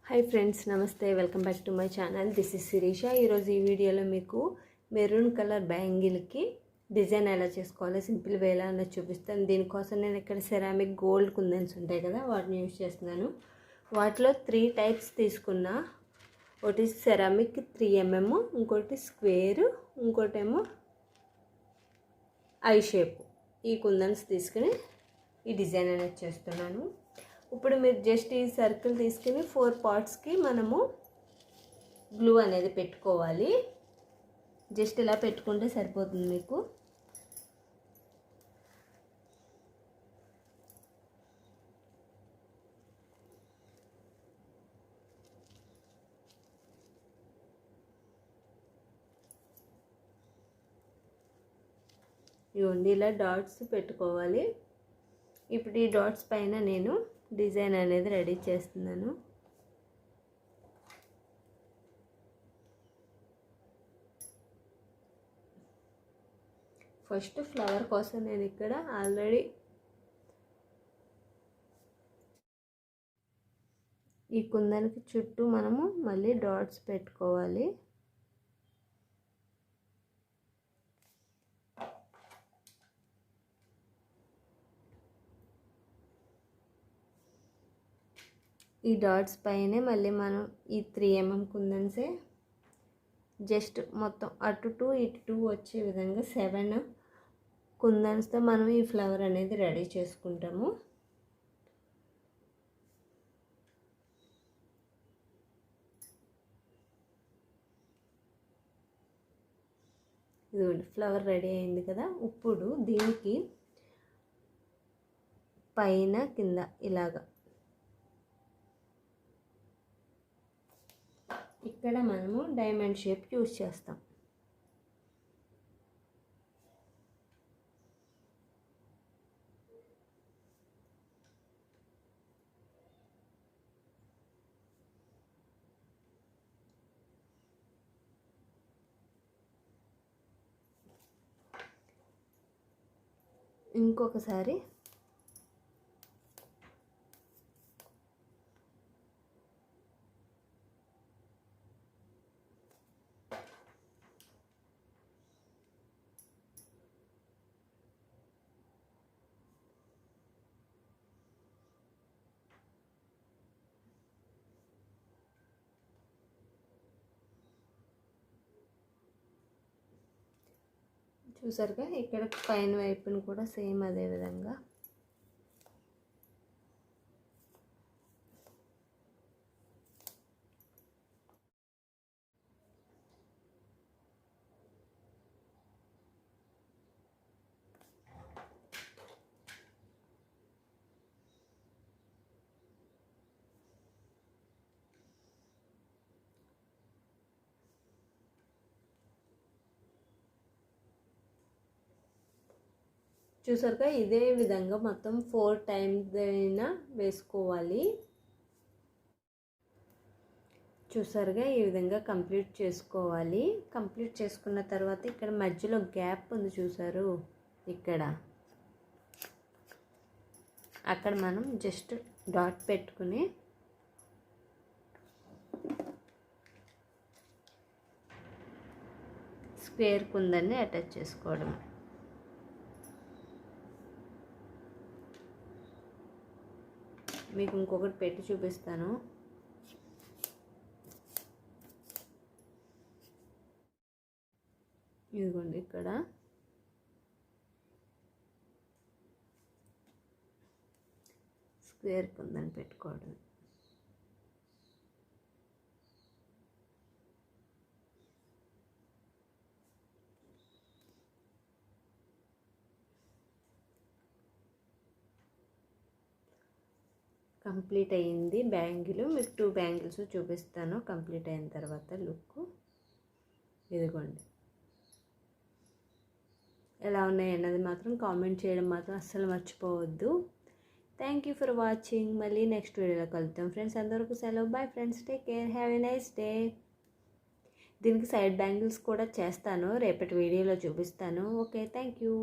Hi friends, నమస్తే. Welcome back to my channel. This is Sirisha. ఈరోజు ఈ వీడియోలో మీకు మెరూన్ కలర్ బ్యాంగిల్కి డిజైన్ ఎలా చేసుకోవాలో సింపుల్ వేలా అన్నది చూపిస్తాను. దీనికోసం నేను ఇక్కడ సెరామిక్ గోల్డ్ కుందన్స్ ఉంటాయి కదా, వాటిని యూజ్ చేస్తున్నాను. వాటిలో 3 టైప్స్ తీసుకున్నా. ఒకటి సెరామిక్ 3mm, ఇంకోటి స్క్వేర్, ఇంకోటేమో ఐ షేప్. ఈ కుందన్స్ తీసుకుని ఈ డిజైన్ అనేది చేస్తున్నాను. ఇప్పుడు మీరు జస్ట్ ఈ సర్కిల్ తీసుకుని 4 పార్ట్స్కి మనము గ్లూ అనేది పెట్టుకోవాలి. జస్ట్ ఇలా పెట్టుకుంటే సరిపోతుంది మీకు. ఇవ్వండి, ఇలా డాట్స్ పెట్టుకోవాలి. ఇప్పుడు ఈ డాట్స్ పైన నేను డిజైన్ అనేది రెడీ చేస్తున్నాను. ఫస్ట్ ఫ్లవర్ కోసం నేను ఇక్కడ ఆల్రెడీ ఈ కుందనికి చుట్టూ మనము మళ్ళీ డాట్స్ పెట్టుకోవాలి. ఈ డాట్స్ పైనే మళ్ళీ మనం ఈ 3mm కుందన్సే జస్ట్ మొత్తం అటు 2 ఇటు 2 వచ్చే విధంగా 7 కుందన్స్తో మనం ఈ ఫ్లవర్ అనేది రెడీ చేసుకుంటాము. ఇదిగోండి, ఫ్లవర్ రెడీ అయింది కదా. ఇప్పుడు దీనికి పైన కింద ఇలాగా ఇక్కడ మనము డైమండ్ షేప్ యూజ్ చేస్తాం. ఇంకొకసారి చూసారుగా, ఇక్కడ పైన వైపును కూడా సేమ్ అదే విధంగా చూసారుగా, ఇదే విధంగా మొత్తం 4 టైమ్స్ అయినా వేసుకోవాలి. చూసారుగా, ఈ విధంగా కంప్లీట్ చేసుకోవాలి. కంప్లీట్ చేసుకున్న తర్వాత ఇక్కడ మధ్యలో గ్యాప్ ఉంది చూసారు, ఇక్కడ అక్కడ మనం జస్ట్ డాట్ పెట్టుకుని స్క్వేర్ కుందన్ని అటాచ్ చేసుకోవడం. మీకు ఇంకొకటి పెట్టి చూపిస్తాను. ఇదిగోండి, ఇక్కడ స్క్వేర్ కుందని పెట్టుకోవడం. కంప్లీట్ అయ్యింది బ్యాంగిల్. మీకు 2 బ్యాంగిల్స్ చూపిస్తాను కంప్లీట్ అయిన తర్వాత లుక్. ఇదిగోండి, ఎలా ఉన్నాయి అన్నది మాత్రం కామెంట్ చేయడం మాత్రం అస్సలు మర్చిపోవద్దు. Thank you for watching. మళ్ళీ నెక్స్ట్ వీడియోలో కలుద్దాం ఫ్రెండ్స్. అందరికీ సెలవు. Bye friends, take care, have a nice day. దీనికి సైడ్ బ్యాంగిల్స్ కూడా చేస్తాను, రేపటి వీడియోలో చూపిస్తాను. Okay, thank you.